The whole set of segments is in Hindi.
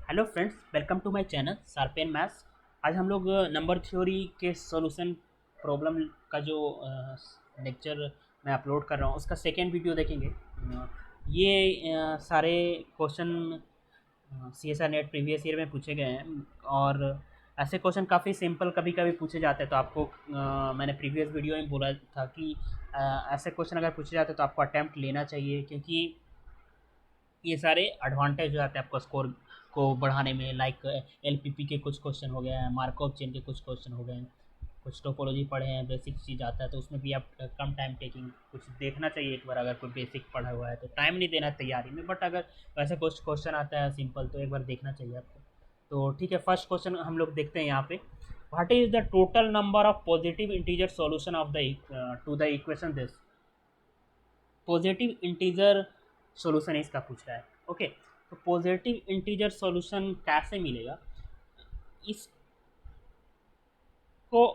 Hello friends, welcome to my channel sharpen maths. आज हम लोग नंबर थ्योरी के सॉल्यूशन प्रॉब्लम का जो लेक्चर मैं अपलोड कर रहा हूँ उसका सेकेंड वीडियो देखेंगे। ये सारे question C S R NET previous year में पूछे गए हैं और ऐसे क्वेश्चन काफ़ी सिंपल कभी कभी पूछे जाते हैं। तो आपको मैंने प्रीवियस वीडियो में बोला था कि ऐसे क्वेश्चन अगर पूछे जाते हैं तो आपको अटैम्प्ट लेना चाहिए, क्योंकि ये सारे एडवांटेज हो जाते हैं आपको स्कोर को बढ़ाने में। लाइक एलपीपी के कुछ क्वेश्चन हो गए हैं, मार्कअप चेन के कुछ क्वेश्चन हो गए हैं, कुछ टोपोलॉजी पढ़े हैं, बेसिक चीज़ आता है तो उसमें भी आप कम टाइम टेकिंग कुछ देखना चाहिए। एक बार अगर कोई बेसिक पढ़ा हुआ है तो टाइम नहीं देना है तैयारी में, बट अगर वैसे कुछ क्वेश्चन आता है सिंपल तो एक बार देखना चाहिए आपको। तो ठीक है, फर्स्ट क्वेश्चन हम लोग देखते हैं यहाँ पे। What is the total number of positive integer solution of the two the equation this. Positive integer solution इसका पूछ रहा है। ओके, तो पॉजिटिव इंटीजर सॉल्यूशन कैसे मिलेगा, इसको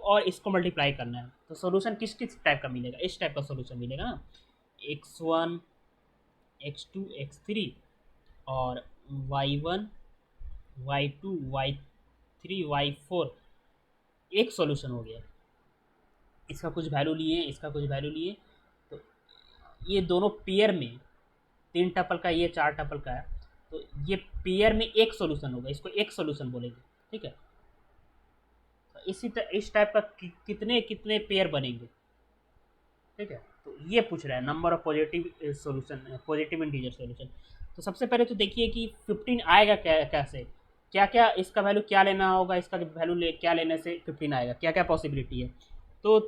और इसको मल्टीप्लाई करना है तो सॉल्यूशन किस किस टाइप का मिलेगा, इस टाइप का सॉल्यूशन मिलेगा ना। x1 x2 x3 और y1 y2 y3 y4 एक सॉल्यूशन हो गया। इसका कुछ वैल्यू लिए, इसका कुछ वैल्यू लिए, तो ये दोनों पेयर में, तीन टपल का ये चार टपल का है, तो ये पेयर में एक सॉल्यूशन होगा, इसको एक सॉल्यूशन बोलेंगे। ठीक है, तो इस टाइप का कितने कितने पेयर बनेंगे। ठीक है, तो ये पूछ रहा है number of positive solution, positive integer solution. तो सबसे पहले तो देखिए कि 15 आएगा कैसे, क्या क्या इसका वैल्यू क्या लेना होगा, इसका वैल्यू क्या लेने से 15 आएगा, क्या क्या पॉसिबिलिटी है। तो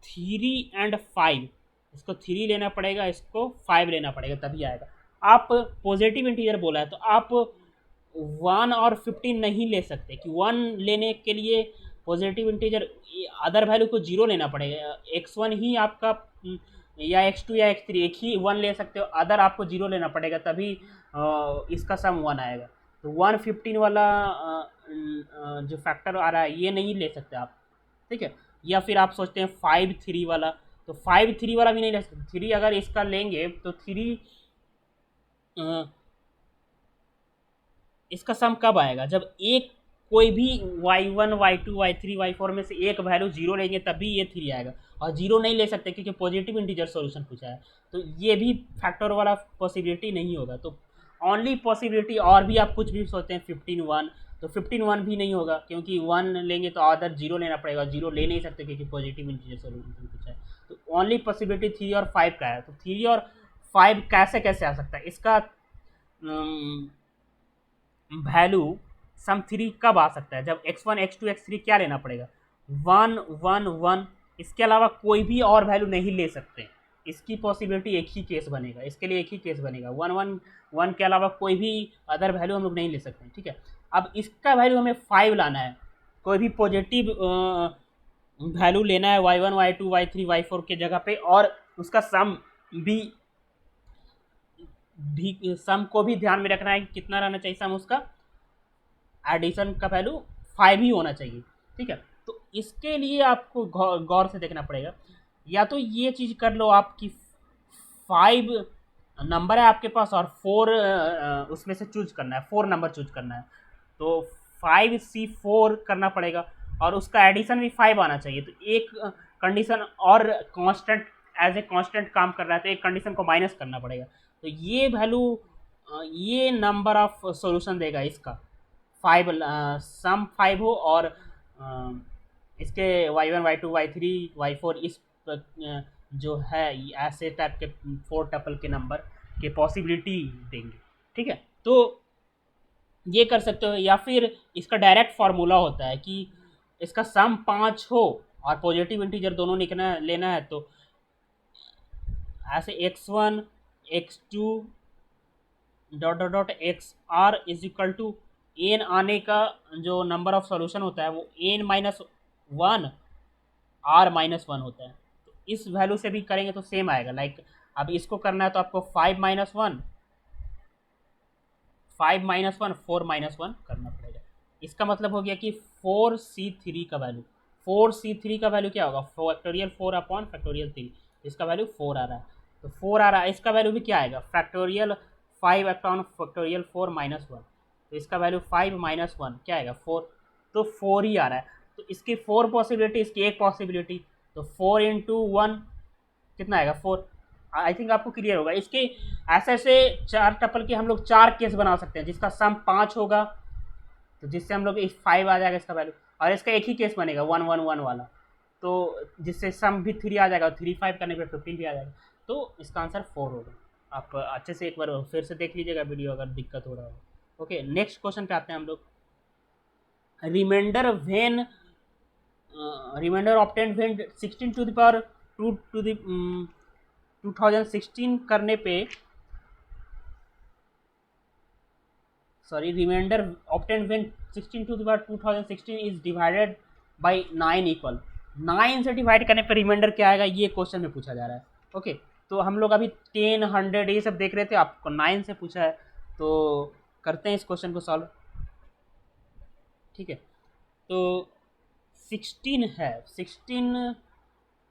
3 और 5, इसको 3 लेना पड़ेगा, इसको 5 लेना पड़ेगा तभी आएगा। आप पॉजिटिव इंटीजर बोला है तो आप 1 और 15 नहीं ले सकते, कि 1 लेने के लिए पॉजिटिव इंटीजर अदर वैल्यू को 0 लेना पड़ेगा। x1 ही आपका या x2 या x3 एक ही 1 ले सकते हो, अदर आपको 0 लेना पड़ेगा तभी इसका सम 1 आएगा। तो 115 वाला जो फैक्टर आ रहा है ये नहीं ले सकते आप। ठीक है, या फिर आप सोचते हैं 5 3 वाला, तो 5 3 वाला भी नहीं ले सकते। 3 अगर इसका लेंगे तो 3 इसका सम कब आएगा, जब एक कोई भी y1 y2 y3 y4 में से एक वैल्यू 0 लेंगे तभी ये 3 आएगा, और 0 नहीं ले सकते क्योंकि पॉजिटिव इंटीजर सॉल्यूशन पूछा है। तो ये भी फैक्टर वाला पॉसिबिलिटी नहीं होगा। तो ओनली पॉसिबिलिटी, और भी आप कुछ भी सोचते हैं 15 1, तो 15 1 भी नहीं होगा, क्योंकि 1 लेंगे तो अदर 0 लेना पड़ेगा, 0 ले नहीं सकते क्योंकि पॉजिटिव इंटीजर सॉल्यूशन पूछा है। तो ओनली पॉसिबिलिटी 3 और 5 का है। तो 3 और 5 कैसे कैसे आ सकता है, इसका वैल्यू सम 3 कब आ सकता है, जब x1 x2 x3 क्या लेना पड़ेगा, 1 1 1। इसके अलावा कोई भी और वैल्यू नहीं ले सकते। इसकी पॉसिबिलिटी एक ही केस बनेगा, इसके लिए एक ही केस बनेगा, 1 1 1 के अलावा कोई भी अदर वैल्यू हम लोग नहीं ले सकते। ठीक है, अब इसका वैल्यू हमें 5 लाना है, कोई भी पॉजिटिव वैल्यू लेना है y1 y2 y3 y4 के जगह पे, और उसका सम भी सम को भी ध्यान में रखना है कि कितना रहना चाहिए सम, उसका एडिशन का वैल्यू 5 ही होना चाहिए। ठीक है, तो इसके लिए आपको गौर से देखना पड़ेगा। या तो ये चीज़ कर लो आपकी 5 नंबर है आपके पास और 4 उसमें से चूज करना है, 4 नंबर चूज करना है, तो 5C4 करना पड़ेगा, और उसका एडिशन भी 5 आना चाहिए। तो एक कंडीशन और कांस्टेंट, एज ए कांस्टेंट काम कर रहा है तो एक कंडीशन को माइनस करना पड़ेगा। तो ये वैल्यू, ये नंबर ऑफ सॉल्यूशन देगा इसका 5, सम 5 हो, और इसके y1 y2 y3 y4 इस जो है ऐसे टाइप के 4 टपल के नंबर के पॉसिबिलिटी देंगे। ठीक है, तो ये कर सकते हो, या फिर इसका डायरेक्ट फार्मूला होता है कि इसका सम 5 हो और पॉजिटिव इंटीजर दोनों लेना है, तो ऐसे x1 x2 dot dot dot x r is equal to n आने का जो नंबर ऑफ सॉल्यूशन होता है वो n-1 r-1 होता है। तो इस वैल्यू से भी करेंगे तो सेम आएगा। लाइक अब इसको करना है तो आपको 5-1 5-1 4-1 करना पड़ेगा। इसका मतलब हो गया कि 4C3 का वैल्यू, 4C3 का वैल्यू क्या होगा, फैक्टोरियल 4 अपॉन फैक्टोरियल 3, इसका वैल्यू 4 आ रहा है। तो 4 आ रहा है, इसका वैल्यू भी क्या आएगा, फैक्टोरियल 5 अपॉन फैक्टोरियल 4-1। तो इसका वैल्यू 5 माइनस 1 क्या आएगा 4, तो 4 ही आ रहा है। तो इसकी 4 पॉसिबिलिटी, इसकी एक पॉसिबिलिटी, तो 4 इंटू 1 कितना आएगा 4। आई थिंक आपको क्लियर होगा। इसके ऐसे ऐसे 4 टपल के हम लोग 4 केस बना सकते हैं, जिसका सम 5 होगा, तो जिससे हम लोग 5 आ जाएगा इसका वैल्यू, और इसका एक ही केस बनेगा 1 1 1 वाला, तो जिससे सम भी 3 आ जाएगा, 3 5 करने पे 15 भी आ जाएगा। तो इसका आंसर 4 होगा। आप अच्छे से एक बार फिर से देख लीजिएगा वीडियो अगर दिक्कत हो रहा हो। ओके, नेक्स्ट क्वेश्चन पे आते हैं हम लोग। Reminder when reminder obtained when 16 to the power 2 to the 2016 करने पे, sorry, reminder obtained when 16 to the power 2016 is divided by 9 equal, 9 से डिवाइड करने पे रिमाइंडर क्या आएगा, ये क्वेश्चन में पूछा जा रहा है। ओके, तो हम लोग अभी 10 100 ये सब देख रहे थे, आपको 9 से पूछा है, तो करते हैं इस क्वेश्चन को सॉल्व। ठीक है, तो 16 है, 16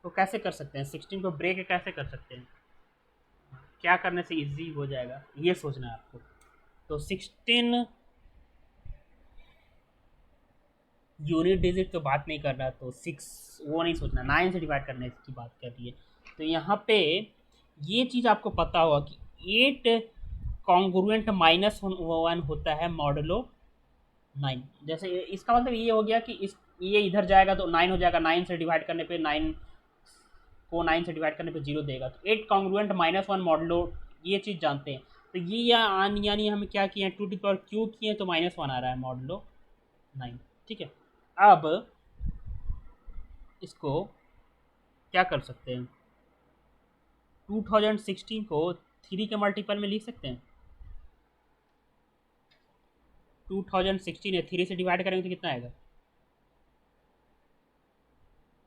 को कैसे कर सकते हैं, 16 को ब्रेक कैसे कर सकते हैं, क्या करने से इजी हो जाएगा, ये सोचना है आपको। तो 16 यूनिट डिजिट तो बात नहीं कर रहा, तो 6 वो नहीं सोचना, 9 से डिवाइड करने की बात कर रही है। तो यहाँ पे ये चीज़ आपको पता होगा कि 8 कॉन्ग्रुएंट -1 होता है मॉडुलो 9। जैसे इसका मतलब ये हो गया कि ये इधर जाएगा तो 9 हो जाएगा, 9 से डिवाइड करने पे 9 को 9 से डिवाइड करने पे 0 देगा, तो 8 कॉन्ग्रुएंट -1 मॉडुलो, ये चीज़ जानते हैं। तो ये यानी हमें क्या किए हैं, 2 टू पावर क्यूब किए तो -1 आ रहा है मॉडुलो 9। ठीक है, अब इसको क्या कर सकते हैं, 2016 को 3 के मल्टीपल में लिख सकते हैं। 2016 है, 3 से डिवाइड करेंगे तो कितना आएगा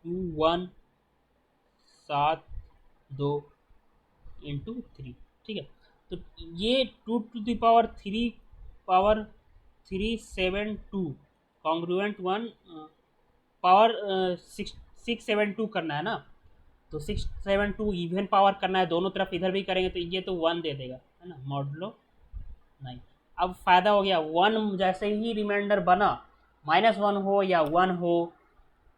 2172 इंटू 3। ठीक है, तो ये 2 to the power 3 power 372 congruent 1 power 672 करना है ना, तो 672 इवन पावर करना है, दोनों तरफ इधर भी करेंगे तो ये तो 1 दे देगा, है ना, मॉडुलो 9। अब फ़ायदा हो गया, 1 जैसे ही रिमाइंडर बना, -1 हो या 1 हो,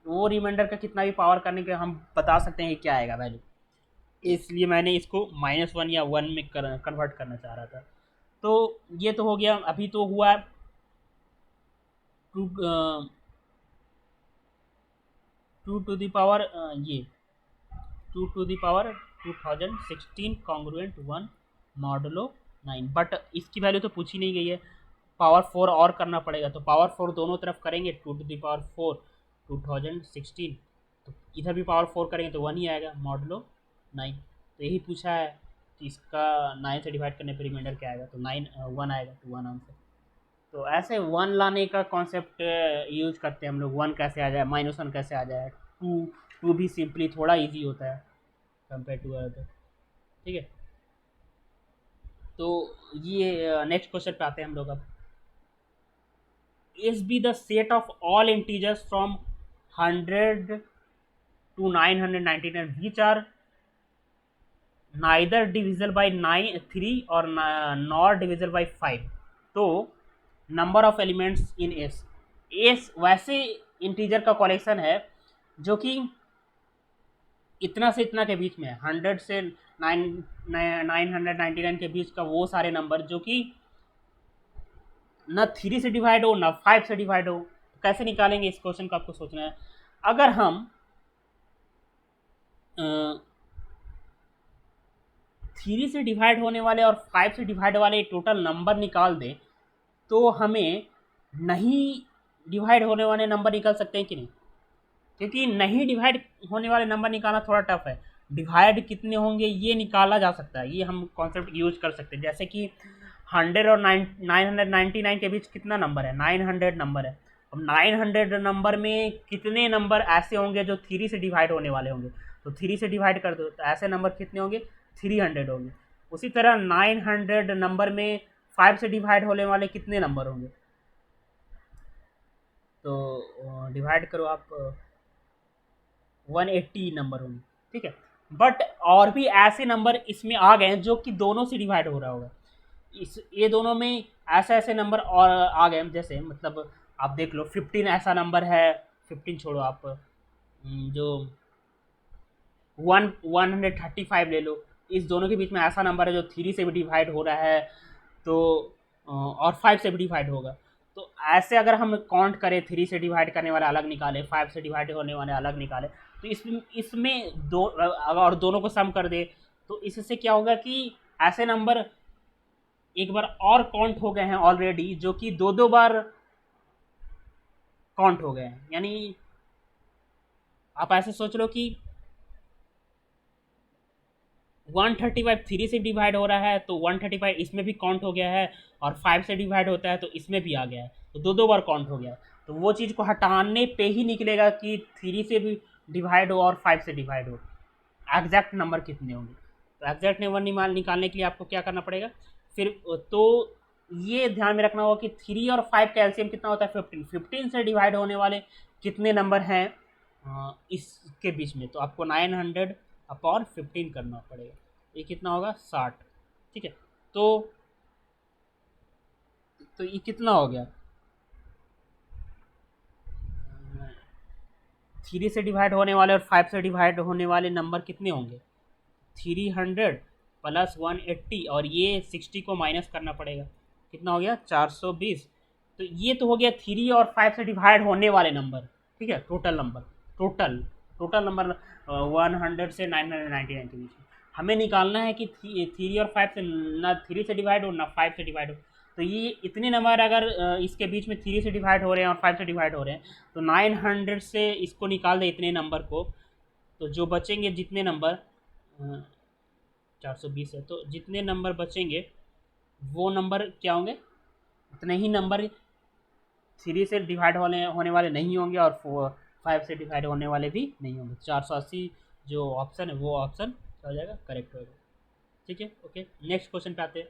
वो रिमाइंडर का कितना भी पावर करने के हम बता सकते हैं कि क्या आएगा वैल्यू, इसलिए मैंने इसको -1 या 1 में कन्वर्ट करना चाह रहा था। तो ये तो हो गया, अभी तो हुआ 2 टू द पावर ये 2 to the power 2016 congruent 1 modulo 9, but इसकी वैल्यू तो पूछी नहीं गई है, पावर 4 और करना पड़ेगा, तो पावर 4 दोनों तरफ करेंगे, 2 टू द पावर 4 2016, तो इधर भी पावर 4 करेंगे तो 1 ही आएगा मॉडुलो 9। तो यही पूछा है कि इसका 9 से डिवाइड करने पर रिमाइंडर क्या आएगा, तो 1 आएगा, तो 1 आंसर। तो ऐसे 1 लाने का कॉन्सेप्ट यूज करते हैं हम लोग, 1 कैसे आ जाए, -1 कैसे आ जाए, 2 भी सिंपली थोड़ा इजी होता है कंपेयर टू अदर। ठीक है, तो ये नेक्स्ट क्वेश्चन पे आते हैं हम लोग। अब is be the set of all integers from 100 to 999 which are neither divisible by 3 और nor divisible by 5, तो number of elements in S वैसे इंटीजर का कॉलेक्शन है जो कि इतना से इतना के बीच में है, 100 से 999 के बीच का वो सारे नंबर जो कि न 3 से डिवाइड हो न 5 से डिवाइड हो। कैसे निकालेंगे इस क्वेश्चन को आपको सोचना है। अगर हम 3 से डिवाइड होने वाले और 5 से डिवाइड वाले टोटल नंबर निकाल दें तो हमें नहीं डिवाइड होने वाले नंबर निकल सकते हैं कि नहीं, क्योंकि नहीं डिवाइड होने वाले नंबर निकालना थोड़ा टफ है, डिवाइड कितने होंगे ये निकाला जा सकता है, ये हम कॉन्सेप्ट यूज कर सकते हैं। जैसे कि 100 और 999 के बीच कितना नंबर है, 900 नंबर है। अब 900 नंबर में कितने नंबर ऐसे होंगे जो 3 से डिवाइड होने वाले होंगे, तो 3 से डिवाइड कर दो तो ऐसे नंबर कितने होंगे, 300 होंगे। उसी तरह 900 नंबर में 5 से डिवाइड होने वाले कितने नंबर होंगे, तो डिवाइड करो आप, 180 नंबर होंगे। ठीक है, बट और भी ऐसे नंबर इसमें आ गए हैं जो कि दोनों से डिवाइड हो रहा होगा। इस ये दोनों में ऐसे ऐसे नंबर और आ गए, जैसे मतलब आप देख लो 15 ऐसा नंबर है, 15 छोड़ो आप, जो 135 ले लो, इस दोनों के बीच में ऐसा नंबर है जो 3 से भी डिवाइड हो रहा है, तो और 5 से भी डिवाइड होगा। तो ऐसे अगर हम काउंट करें, 3 से डिवाइड करने वाले अलग निकाले, 5 से डिवाइड होने वाले अलग निकाले, तो इसमें इसमें दो और दोनों को सम कर दे, तो इससे क्या होगा कि ऐसे नंबर एक बार और काउंट हो गए हैं ऑलरेडी, जो कि दो दो बार काउंट हो गए हैं। यानी आप ऐसे सोच लो कि 135 3 से डिवाइड हो रहा है, तो 135 इसमें भी काउंट हो गया है, और 5 से डिवाइड होता है तो इसमें भी आ गया है, तो दो दो बार काउंट हो गया है। तो वो चीज़ को हटाने पे ही निकलेगा कि 3 से भी डिवाइड हो और 5 से डिवाइड हो, एग्जैक्ट नंबर कितने होंगे। तो एग्जैक्ट नंबर निकालने के लिए आपको क्या करना पड़ेगा फिर, तो ये ध्यान में रखना होगा कि 3 और 5 का एलसीएम कितना होता है 15, 15 से डिवाइड होने वाले कितने नंबर हैं इसके बीच में, तो आपको 900/15 करना पड़ेगा। ये कितना होगा 60, ठीक है। तो ये कितना हो गया, 3 से डिवाइड होने वाले और 5 से डिवाइड होने वाले नंबर कितने होंगे, 300 प्लस 180, और ये 60 को माइनस करना पड़ेगा, कितना हो गया 420। तो ये तो हो गया 3 और 5 से डिवाइड होने वाले नंबर, ठीक है, टोटल नंबर, टोटल नंबर 100 से 999 के बीच में हमें निकालना है कि 3 और 5 से ना 3 से डिवाइड हो ना 5 से डिवाइड हो। तो ये इतने नंबर अगर इसके बीच में 3 से डिवाइड हो रहे हैं और 5 से डिवाइड हो रहे हैं, तो 900 से इसको निकाल दें इतने नंबर को, तो जो बचेंगे जितने नंबर 420 है, तो जितने नंबर बचेंगे वो नंबर क्या होंगे, उतने ही नंबर 3 से डिवाइड होने वाले नहीं होंगे और 5 से डिवाइड होने वाले भी नहीं होंगे। 480 जो ऑप्शन है वो ऑप्शन हो जाएगा, करेक्ट होगा। ठीक है, ओके, नेक्स्ट क्वेश्चन पे आते हैं।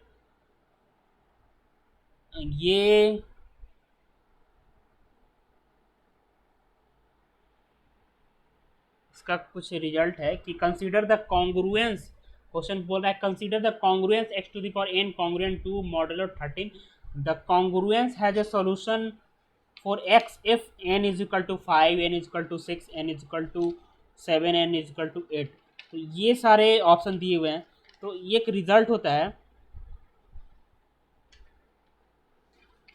ये इसका कुछ रिजल्ट है कि कंसीडर द कॉन्ग्रुएंस, क्वेश्चन बोल रहा है consider the congruence x⁴n congruent to modulo 13, the congruence has a solution for x if n is equal to 5, n is equal to 6, n is equal to 7, n is equal to 8। तो ये सारे ऑप्शन दिए हुए हैं, तो ये एक रिजल्ट होता है,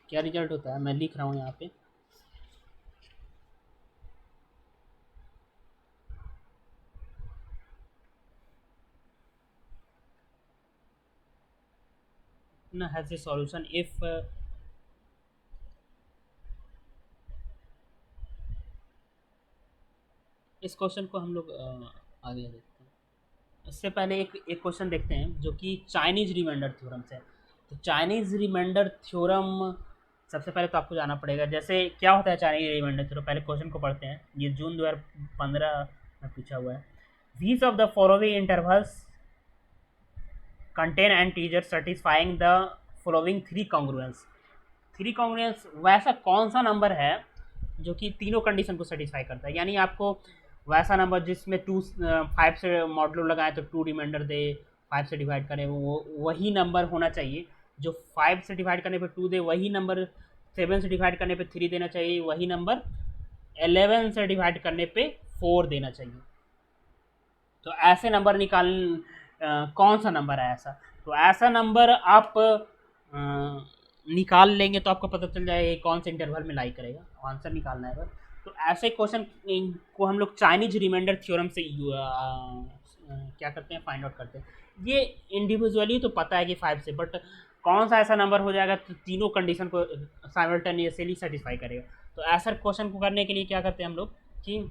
क्या रिजल्ट होता है मैं लिख रहा हूँ यहाँ पे, ना हैज ए सॉल्यूशन इफ, इस क्वेश्चन को हम लोग आगे देखते हैं। इससे पहले एक क्वेश्चन देखते हैं जो कि चाइनीज रिमाइंडर थ्योरम से है। तो चाइनीज रिमाइंडर थ्योरम सबसे पहले तो आपको जाना पड़ेगा, जैसे क्या होता है चाइनीज रिमाइंडर थ्योरम, पहले क्वेश्चन को पढ़ते हैं, ये जून 2015 में पूछा हुआ है। Which of the following intervals contain and teaser satisfying the following 3 congruence वैसा कौन सा नंबर है जो कि तीनों कंडीशन को सेटिस्फाई करता है। यानी आपको वैसा नंबर जिसमें 5 से मॉडलो लगाए तो 2 रिमाइंडर दे, 5 से डिवाइड करें वो वही नंबर होना चाहिए, जो 5 से डिवाइड करने पे 2 दे वही नंबर, 7 से डिवाइड करने पे 3 देना चाहिए वही नंबर, 11 से डिवाइड करने पे 4 देना चाहिए। तो ऐसे नंबर कौन सा नंबर है ऐसा, तो ऐसा नंबर आप निकाल लेंगे तो आपको पता चल जाएगा कौन से इंटरवल में लाई करेगा, आंसर निकालना है बस। तो ऐसे क्वेश्चन को हम लोग चाइनीज रिमाइंडर थ्योरम से क्या करते हैं, फाइंड आउट करते हैं। ये इंडिविजुअली तो पता है कि 5 से, बट कौन सा ऐसा नंबर हो जाएगा तो तीनों कंडीशन को साइमल्टेनियसली सेटिस्फाई करेगा। तो ऐसा क्वेश्चन को करने के लिए क्या करते हैं हम लोग कि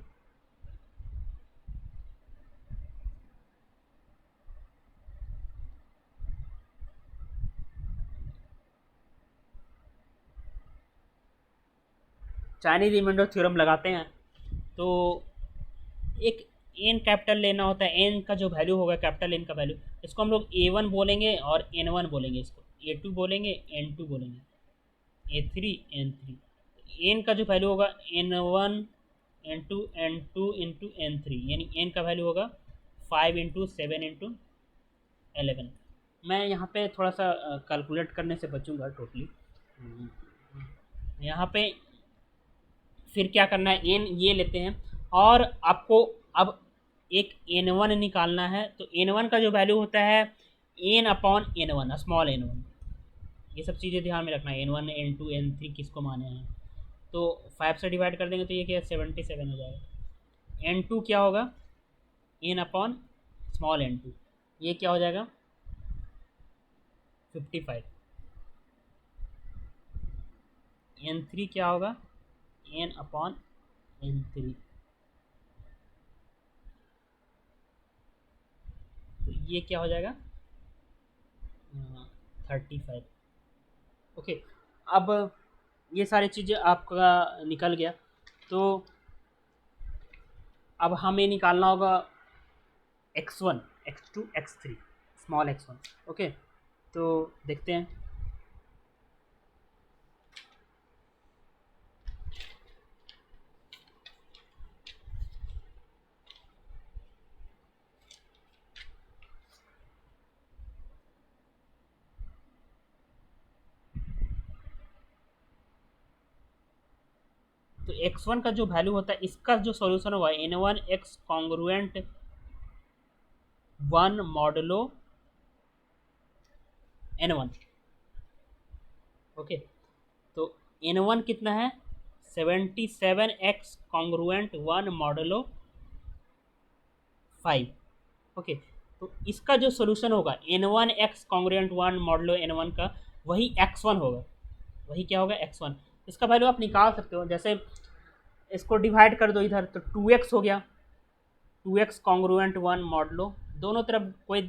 चाइनीज रिमाइंडर थ्योरम लगाते हैं। तो एक एन कैपिटल लेना होता है, एन का जो वैल्यू होगा कैपिटल एन का वैल्यू, इसको हम लोग A1 बोलेंगे और N1 बोलेंगे, इसको A2 बोलेंगे, N2 बोलेंगे, A3 N3। एन का जो वैल्यू होगा N1 N2 N2 into N3, यानी एन का वैल्यू होगा 5 इंटू 7 इंटू 11, मैं यहाँ पे थोड़ा सा कैलकुलेट करने से बचूंगा टोटली। यहाँ पे फिर क्या करना है, एन ये लेते हैं और आपको अब एक एन वन निकालना है। तो एन वन का जो वैल्यू होता है n upon n one, small n one. ये सब चीज़ें ध्यान में रखना है, n one n two n three किसको माने हैं। तो 5 से डिवाइड कर देंगे तो ये क्या 77 हो जाएगा। एन टू क्या होगा, n upon small n two, ये क्या हो जाएगा 55। एन थ्री क्या होगा, एन अपॉन एन थ्री, तो ये क्या हो जाएगा 35। ओके, अब ये सारी चीज़ें आपका निकल गया। तो अब हमें निकालना होगा x1 x2 x3, small x1। Okay, तो देखते हैं। तो x1 का जो वैल्यू होता है इसका जो सॉल्यूशन होगा n1 x congruent 1 modulo n1। Okay, तो n1 कितना है 77x कॉन्ग्रुएंट 1 मॉडुलो 5। ओके, तो इसका जो सोल्यूशन होगा n1 x congruent 1 modulo n1 का, वही x1 होगा। वही क्या होगा x1। इसका वैल्यू आप निकाल सकते हो, जैसे इसको डिवाइड कर दो इधर तो 2x हो गया, 2x कॉन्ग्रुएंट 1 मॉडलो, दोनों तरफ कोई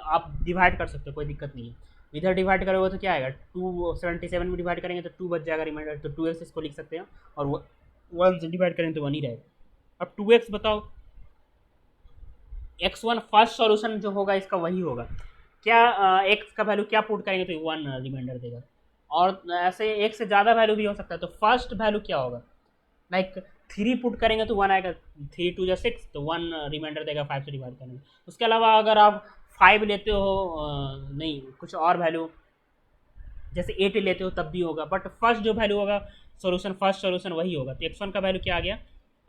आप डिवाइड कर सकते हो, कोई दिक्कत नहीं है। इधर डिवाइड करोगे तो क्या आएगा 277 में डिवाइड करेंगे तो 2 बच जाएगा रिमाइंडर, तो 2x इसको लिख सकते हैं और 1 से डिवाइड करेंगे तो 1 ही रहेगा। अब 2x बताओ, x1 फर्स्ट सॉल्यूशन जो होगा इसका वही होगा क्या, x का वैल्यू क्या पुट करेंगे तो 1 रिमाइंडर देगा, और ऐसे एक से ज़्यादा वैल्यू भी हो सकता है। तो फर्स्ट वैल्यू क्या होगा, लाइक 3 पुट करेंगे तो 1 आएगा, 3 2 या 6 तो 1 रिमाइंडर देगा 5 से डिवाइड करेंगे। उसके अलावा अगर आप 5 लेते हो नहीं कुछ और वैल्यू जैसे 8 लेते हो तब भी होगा, बट फर्स्ट जो वैल्यू होगा सॉल्यूशन, फर्स्ट सॉल्यूशन वही होगा। तो x1 का वैल्यू क्या आ गया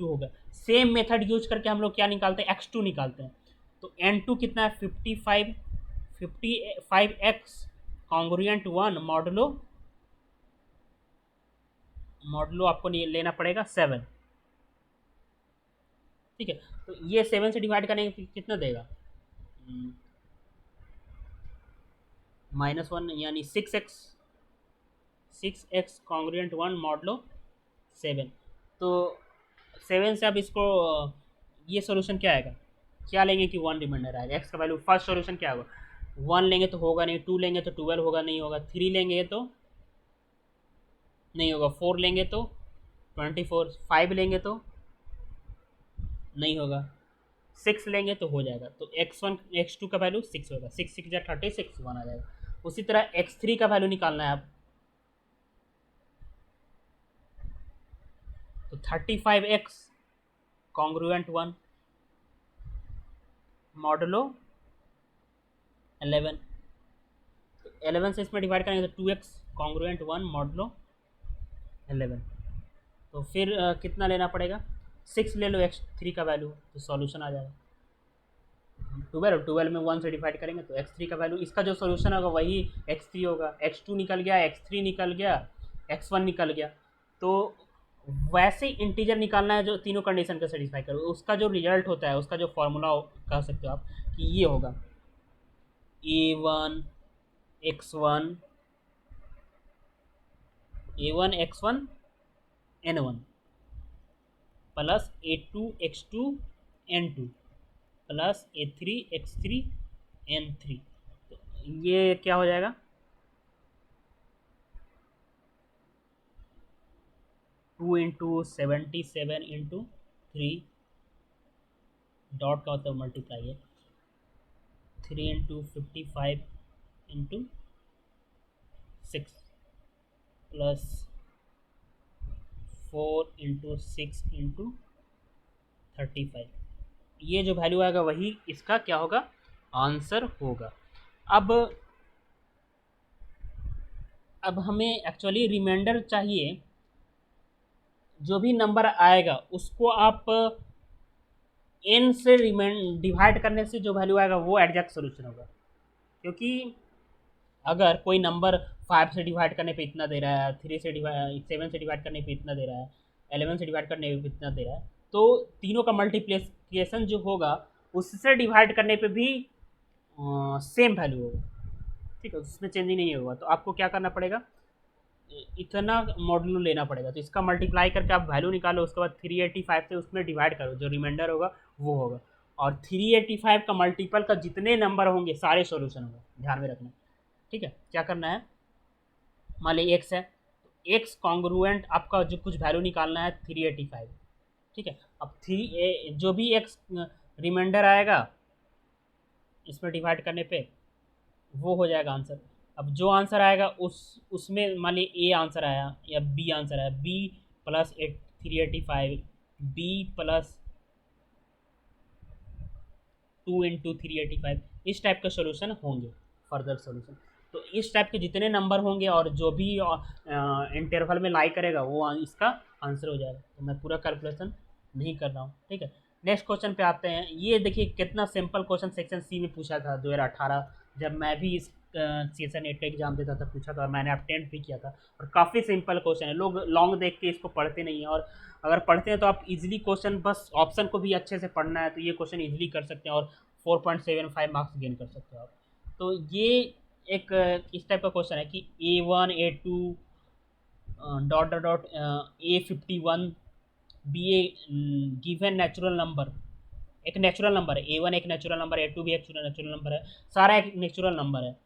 2 होगा। सेम मेथड यूज करके हम लोग क्या निकालते हैं x2 निकालते हैं। तो n2 कितना है 55, 55x कॉन्ग्रुएंट 1 मॉडुलो, मॉडुलो आपको लेना पड़ेगा 7। ठीक है, तो ये 7 से डिवाइड करेंगे तो कितना देगा -1 यानी 6x, 6x कॉन्ग्रुएंट 1 मॉडलो 7। तो 7 से अब इसको ये सोल्यूशन क्या आएगा, क्या लेंगे कि 1 रिमाइंडर आएगा। x का वैल्यू फर्स्ट सोल्यूशन क्या होगा 1 लेंगे तो होगा नहीं, 2 लेंगे तो 12 होगा नहीं होगा, 3 लेंगे तो नहीं होगा, 4 लेंगे तो 24, 5 लेंगे तो नहीं होगा, 6 लेंगे तो हो जाएगा। तो x1 x2 का वैल्यू 6 होगा, 6 6 या 36 1 आ जाएगा। उसी तरह x3 का वैल्यू निकालना है आप, तो 35x कॉन्ग्रुएंट 1 मॉडुलो 11, तो 11 से इसमें डिवाइड करेंगे तो 2x कॉन्ग्रुएंट 1 मॉडुलो 11। तो फिर कितना लेना पड़ेगा 6 ले लो x3 का वैल्यू, तो सॉल्यूशन आ जाएगा 12, 12 में 1 से डिवाइड करेंगे तो x3 का वैल्यू, इसका जो सॉल्यूशन होगा वही x3 होगा। x2 निकल गया, x3 निकल गया, x1 निकल गया। तो वैसे इंटीजर निकालना है जो तीनों कंडीशन का सेटिस्फाई करे, उसका जो रिजल्ट होता है उसका जो फॉर्मूला कह सकते हो आप कि ये होगा a1 x1 a1 x1 n1 plus a2 x2 n2 plus a3 x3 n3। तो ये क्या हो जाएगा 2 इंटू 77 इंटू 3 डॉट का होता है मल्टीप्लाई है, 3 into 55 into 6 plus 4 into 6 into 35। ये जो वैल्यू आएगा वही इसका क्या होगा आंसर होगा। अब अब हमें एक्चुअली रिमाइंडर चाहिए, जो भी नंबर आएगा उसको आप n से डिवाइड करने से जो वैल्यू आएगा वो एग्जैक्ट सोल्यूशन होगा। क्योंकि अगर कोई नंबर 5 से डिवाइड करने पे इतना दे रहा है, 3 से डिवाइड 7 से डिवाइड करने पे इतना दे रहा है, 11 से डिवाइड करने पे इतना दे रहा है, तो तीनों का मल्टीप्लिकेशन जो होगा उससे डिवाइड करने पे भी सेम वैल्यू होगा। ठीक है, उसमें चेंजिंग नहीं होगा। तो आपको क्या करना पड़ेगा, इतना मॉड्यूलो लेना पड़ेगा। तो इसका मल्टीप्लाई करके आप वैल्यू निकालो, उसके बाद 385 से उसमें डिवाइड करो, जो रिमाइंडर होगा वो होगा। और 385 का मल्टीपल का जितने नंबर होंगे सारे सॉल्यूशन होंगे, ध्यान में रखना। ठीक है, क्या करना है, मान ली एक्स है, तो एक्स कॉन्ग्रुएंट आपका जो कुछ वैल्यू निकालना है 385। ठीक है, अब जो भी एक्स रिमाइंडर आएगा इसमें डिवाइड करने पे वो हो जाएगा आंसर। अब जो आंसर आएगा उसमें मान ली ए आंसर आया या बी आंसर आया, B plus 385, B plus 2 into 385, इस टाइप के सोल्यूशन होंगे, फर्दर सोल्यूशन। तो इस टाइप के जितने नंबर होंगे और जो भी इंटरवल में लाई करेगा वो इसका आंसर हो जाएगा। तो मैं पूरा कैलकुलेशन नहीं कर रहा हूँ। ठीक है, नेक्स्ट क्वेश्चन पे आते हैं। ये देखिए कितना सिंपल क्वेश्चन सेक्शन सी में पूछा था 2018, जब मैं भी इस सीएसएन 8 का एग्जाम देता था, पूछा था, और मैंने अटेम्प्ट भी किया था। और काफ़ी सिंपल क्वेश्चन है, लोग लॉन्ग देख के इसको पढ़ते नहीं हैं, और अगर पढ़ते हैं तो आप इजीली क्वेश्चन, बस ऑप्शन को भी अच्छे से पढ़ना है तो ये क्वेश्चन इजीली कर सकते हैं और 4.75 मार्क्स गेन कर सकते हो आप। तो ये एक इस टाइप का क्वेश्चन है कि A1 A2 dot dot dot A51 be a given natural number, एक नेचुरल नंबर है, A1 एक नेचुरल नंबर है, A2 भी एक नेचुरल नंबर है, सारा एक नेचुरल नंबर है।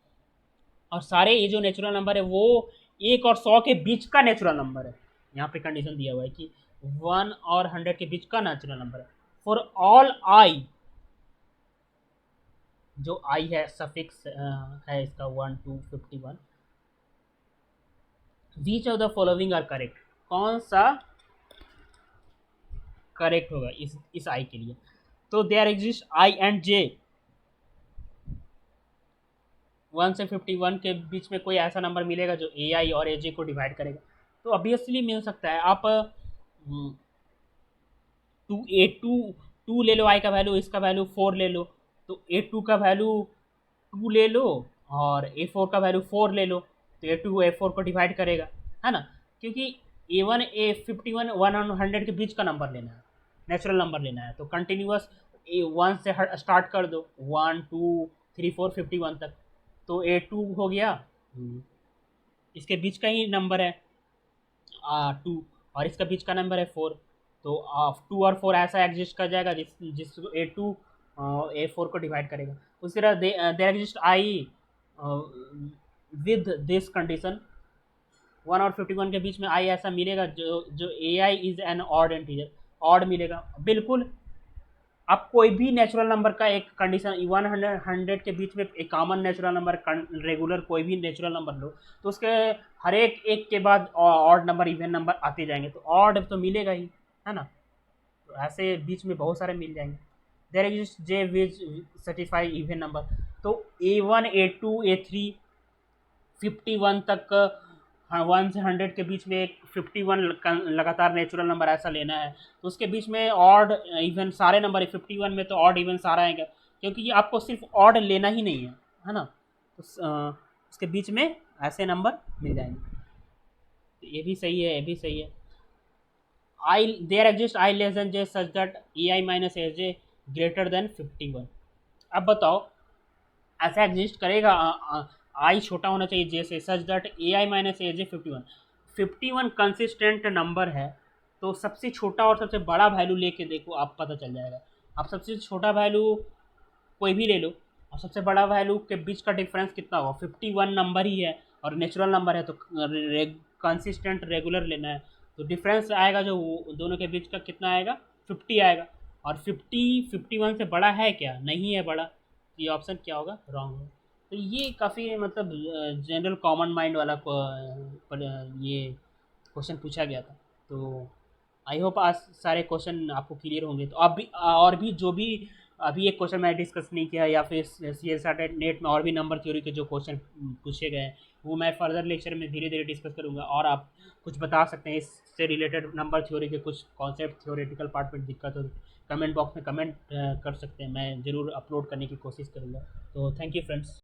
और सारे ये जो नेचुरल नंबर है वो 1 और 100 के बीच का नेचुरल नंबर है। यहाँ पे कंडीशन दिया हुआ है कि 1 और 100 के बीच का नेचुरल नंबर है। फॉर ऑल आई, जो आई है सफिक्स है इसका 1 to 51, which of the following are correct, कौन सा करेक्ट होगा इस आई के लिए। तो there exist i and j, 1 से 51 के बीच में कोई ऐसा नंबर मिलेगा जो ए आई और ए जे को डिवाइड करेगा। तो ऑब्वियसली मिल सकता है। आप 2 ले लो, आई का वैल्यू, इसका वैल्यू 4 ले लो, तो A2 का वैल्यू 2 ले लो और A4 का वैल्यू 4 ले लो, तो A2 A4 को डिवाइड करेगा, है ना। क्योंकि A1 A51 1 और 100 के बीच का नंबर लेना है, नेचुरल नंबर लेना है, तो कंटिन्यूस A1 से स्टार्ट कर दो, 1 2 3 4 51 तक, तो A2 हो गया, इसके बीच का ही नंबर है 2, और इसका बीच का नंबर है 4। तो 2 और 4 ऐसा एग्जिस्ट कर जाएगा जिसको A2 A4 को डिवाइड करेगा। उसी तरह there exist i with this condition, 1 और 51 के बीच में आई ऐसा मिलेगा जो a i is an odd integer, odd मिलेगा बिल्कुल। आप कोई भी नेचुरल नंबर का एक कंडीशन 100 के बीच में एक कॉमन नेचुरल नंबर, रेगुलर कोई भी नेचुरल नंबर लो, तो उसके हर एक के बाद ऑड नंबर इवन नंबर आते जाएंगे, तो ऑड तो मिलेगा ही, है ना। तो ऐसे बीच में बहुत सारे मिल जाएंगे। There exist j which satisfy even number, तो A1 A2 A3 51 तक, 1 से 100 के बीच में एक 51 लगातार नेचुरल नंबर ऐसा लेना है। तो उसके बीच में ऑड इवन सारे नंबर, 51 में तो ऑड इवन सारा आएगा, क्योंकि ये आपको सिर्फ ऑड लेना ही नहीं है ना। तो उसके बीच में ऐसे नंबर मिल जाएंगे। तो ये भी सही है, ये भी सही है। I there exist i less than j such that a i minus a j greater than 51। अब बताओ ऐसा एग्जिस्ट करेगा, आई छोटा होना चाहिए जे से, सच that a i minus a J 51 consistent number है। तो सबसे छोटा और सबसे बड़ा वैल्यू लेके देखो, आप पता चल जाएगा। आप सबसे छोटा वैल्यू कोई भी ले लो और सबसे बड़ा वैल्यू के बीच का डिफरेंस कितना होगा, 51 नंबर ही है और नेचुरल नंबर है, तो कंसिस्टेंट रेगुलर लेना है। तो डिफरेंस आएगा जो दोनों के बीच का कितना आएगा, 50 आएगा। और 51 से बड़ा है क्या, नहीं है बड़ा, तो ये ऑप्शन क्या होगा, रॉन्ग होगा। तो ये काफ़ी मतलब जनरल कॉमन माइंड वाला ये क्वेश्चन पूछा गया था। तो आई होप आज सारे क्वेश्चन आपको क्लियर होंगे। तो आप भी और भी जो भी अभी एक क्वेश्चन मैं डिस्कस नहीं किया, या फिर सी एस आर नेट में और भी नंबर थ्योरी के जो क्वेश्चन पूछे गए हैं वो मैं फर्दर लेक्चर में धीरे धीरे डिस्कस करूँगा। और आप कुछ बता सकते हैं इससे रिलेटेड नंबर थ्योरी के कुछ कॉन्सेप्ट थ्योरेटिकल पार्ट में दिक्कत हो, कमेंट बॉक्स में कमेंट कर सकते हैं, मैं ज़रूर अपलोड करने की कोशिश करूँगा। तो थैंक यू फ्रेंड्स।